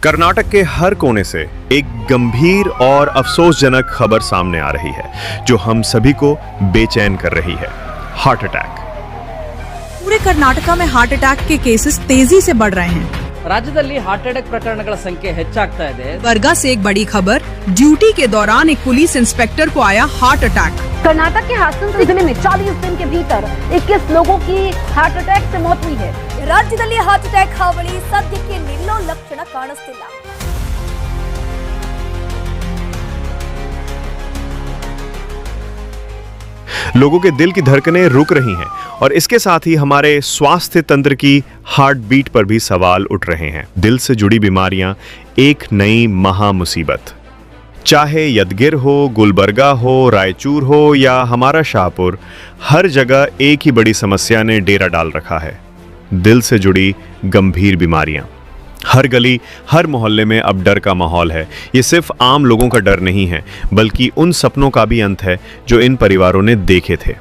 कर्नाटक के हर कोने से एक गंभीर और अफसोसजनक खबर सामने आ रही है जो हम सभी को बेचैन कर रही है। Heart attack. पूरे कर्नाटका में हार्ट अटैक के केसेस तेजी से बढ़ रहे हैं। ರಾಜ್ಯದಲ್ಲಿ ಹಾರ್ಟ್ ಅಟ್ಯಾಕ್ ಪ್ರಕರಣಗಳ ಸಂಖ್ಯೆ ಹೆಚ್ಚಾಗ್ತಾ ಇದೆ। बरगा से एक बड़ी खबर, ड्यूटी के दौरान एक पुलिस इंस्पेक्टर को आया हार्ट अटैक। कर्नाटक के हासन जिले में 40 दिन के भीतर 21 लोगों की हार्ट अटैक से मौत हुई है। ರಾಜ್ಯದಲ್ಲಿ ಹಾರ್ಟ್ ಅಟ್ಯಾಕ್ ಹಾವಳಿ ಸದ್ಯಕ್ಕೆ ನಿಲ್ಲೋ ಲಕ್ಷಣ ಕಾಣಿಸ್ತಿಲ್ಲ। लोगों के दिल की धड़कनें रुक रही हैं और इसके साथ ही हमारे स्वास्थ्य तंत्र की हार्ट बीट पर भी सवाल उठ रहे हैं। दिल से जुड़ी बीमारियां एक नई महा मुसीबत। चाहे यदगिर हो, गुलबर्गा हो, रायचूर हो या हमारा शाहपुर, हर जगह एक ही बड़ी समस्या ने डेरा डाल रखा है। दिल से जुड़ी गंभीर बीमारियां। हर गली, हर मोहल्ले में अब डर का माहौल है। ये सिर्फ आम लोगों का डर नहीं है, बल्कि उन सपनों का भी अंत है जो इन परिवारों ने देखे थे।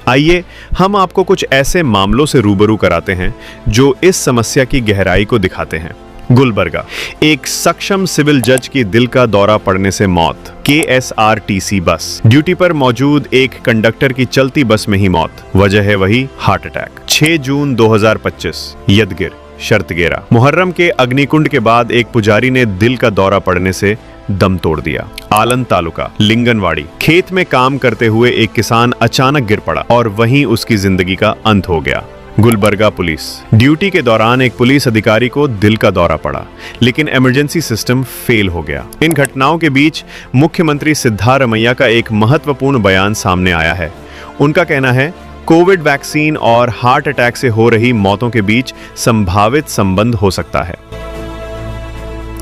आइए हम आपको कुछ ऐसे मामलों से रूबरू कराते हैं जो इस समस्या की गहराई को दिखाते हैं। गुलबर्गा, एक सक्षम सिविल जज की दिल का दौरा पड़ने से मौत। KSRTC बस, ड्यूटी पर मौजूद एक कंडक्टर की चलती बस में ही मौत। वजह है वही हार्ट अटैक। 6 जून 2025, यदगिर, शर्तगेरा। मुहर्रम के अग्निकुंड के बाद एक पुजारी ने दिल का दौरा पड़ने से दम तोड़ दिया। आलन तालुका, लिंगनवाड़ी, खेत में काम करते हुए एक किसान अचानक गिर पड़ा और वहीं उसकी जिंदगी का अंत हो गया। गुलबर्गा पुलिस, ड्यूटी के दौरान एक पुलिस अधिकारी को दिल का दौरा पड़ा, लेकिन इमरजेंसी सिस्टम फेल हो गया। इन घटनाओं के बीच मुख्यमंत्री सिद्धारमैया का एक महत्वपूर्ण बयान सामने आया है। उनका कहना है, कोविड वैक्सीन और हार्ट अटैक से हो रही मौतों के बीच संभावित संबंध हो सकता है।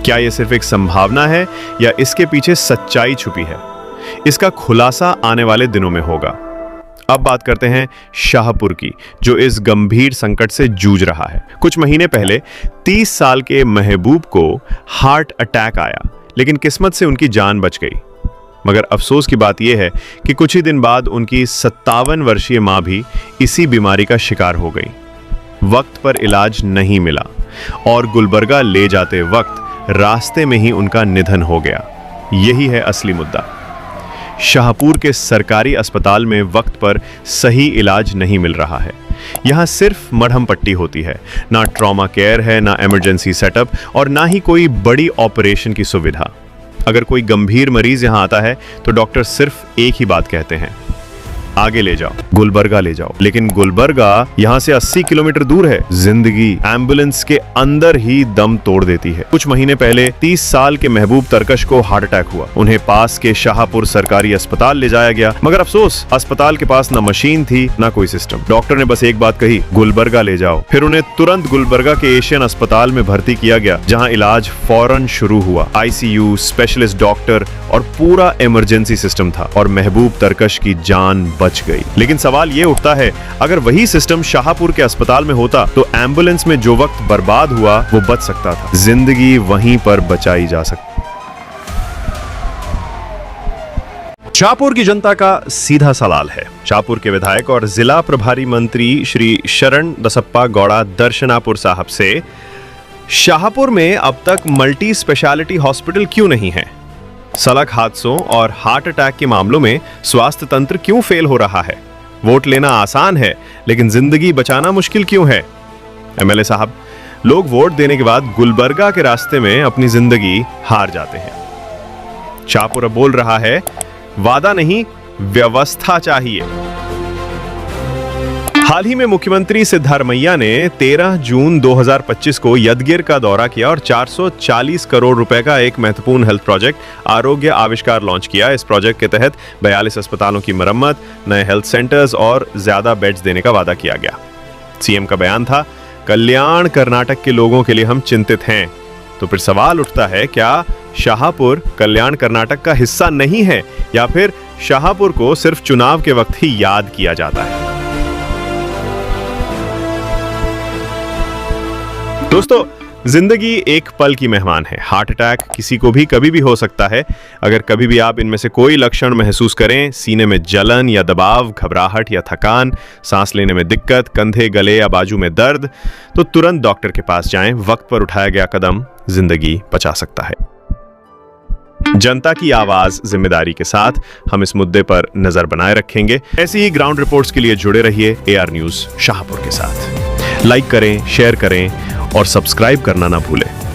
क्या यह सिर्फ एक संभावना है या इसके पीछे सच्चाई छुपी है? इसका खुलासा आने वाले दिनों में होगा। अब बात करते हैं शाहपुर की, जो इस गंभीर संकट से जूझ रहा है। कुछ महीने पहले 30 साल के महबूब को हार्ट अटैक आया, लेकिन किस्मत से उनकी जान बच गई। मगर अफसोस की बात यह है कि कुछ ही दिन बाद उनकी 57 वर्षीय मां भी इसी बीमारी का शिकार हो गई। वक्त पर इलाज नहीं मिला और गुलबर्गा ले जाते वक्त रास्ते में ही उनका निधन हो गया। यही है असली मुद्दा। शाहपुर के सरकारी अस्पताल में वक्त पर सही इलाज नहीं मिल रहा है। यहाँ सिर्फ मरहम पट्टी होती है, ना ट्रॉमा केयर है, ना इमरजेंसी सेटअप और ना ही कोई बड़ी ऑपरेशन की सुविधा। अगर कोई गंभीर मरीज यहाँ आता है तो डॉक्टर सिर्फ एक ही बात कहते हैं, आगे ले जाओ, गुलबर्गा ले जाओ। लेकिन गुलबर्गा यहाँ से 80 किलोमीटर दूर है। जिंदगी एम्बुलेंस के अंदर ही दम तोड़ देती है। कुछ महीने पहले 30 साल के महबूब तरकश को हार्ट अटैक हुआ। उन्हें पास के शाहपुर सरकारी अस्पताल ले जाया गया, मगर अफसोस अस्पताल के पास न मशीन थी न कोई सिस्टम। डॉक्टर ने बस एक बात कही, गुलबर्गा ले जाओ। फिर उन्हें तुरंत गुलबर्गा के एशियन अस्पताल में भर्ती किया गया, जहाँ इलाज फौरन शुरू हुआ। ICU, स्पेशलिस्ट डॉक्टर और पूरा इमरजेंसी सिस्टम था और महबूब तरकश की जान बच गई। लेकिन सवाल ये उठता है, अगर वही सिस्टम शाहपुर के अस्पताल में होता तो एम्बुलेंस में जो वक्त बर्बाद हुआ वो बच सकता था। जिंदगी वहीं पर बचाई जा सकती। शाहपुर की जनता का सीधा सवाल है। शाहपुर के विधायक और जिला प्रभारी मंत्री श्री शरण दसप्पा गौड़ा दर्शनापुर साहब से, शाहपुर में अब तक मल्टी स्पेशलिटी हॉस्पिटल क्यों नहीं है? सड़क हादसों और हार्ट अटैक के मामलों में स्वास्थ्य तंत्र क्यों फेल हो रहा है? वोट लेना आसान है, लेकिन जिंदगी बचाना मुश्किल क्यों है? MLA साहब, लोग वोट देने के बाद गुलबर्गा के रास्ते में अपनी जिंदगी हार जाते हैं। शाहपुर अब बोल रहा है, वादा नहीं, व्यवस्था चाहिए। हाल ही में मुख्यमंत्री सिद्धारमैया ने 13 जून 2025 को यदगिर का दौरा किया और 440 करोड़ रुपए का एक महत्वपूर्ण हेल्थ प्रोजेक्ट आरोग्य आविष्कार लॉन्च किया। इस प्रोजेक्ट के तहत 42 अस्पतालों की मरम्मत, नए हेल्थ सेंटर्स और ज्यादा बेड्स देने का वादा किया गया। CM का बयान था, कल्याण कर्नाटक के लोगों के लिए हम चिंतित हैं। तो फिर सवाल उठता है, क्या शाहपुर कल्याण कर्नाटक का हिस्सा नहीं है या फिर शाहपुर को सिर्फ चुनाव के वक्त ही याद किया जाता है? दोस्तों, जिंदगी एक पल की मेहमान है। हार्ट अटैक किसी को भी कभी भी हो सकता है। अगर कभी भी आप इनमें से कोई लक्षण महसूस करें, सीने में जलन या दबाव, घबराहट या थकान, सांस लेने में दिक्कत, कंधे, गले या बाजू में दर्द, तो तुरंत डॉक्टर के पास जाएं। वक्त पर उठाया गया कदम जिंदगी बचा सकता है। जनता की आवाज जिम्मेदारी के साथ हम इस मुद्दे पर नजर बनाए रखेंगे। ऐसी ही ग्राउंड रिपोर्ट्स के लिए जुड़े रहिए AR न्यूज शाहपुर के साथ। लाइक करें, शेयर करें और सब्सक्राइब करना ना भूलें।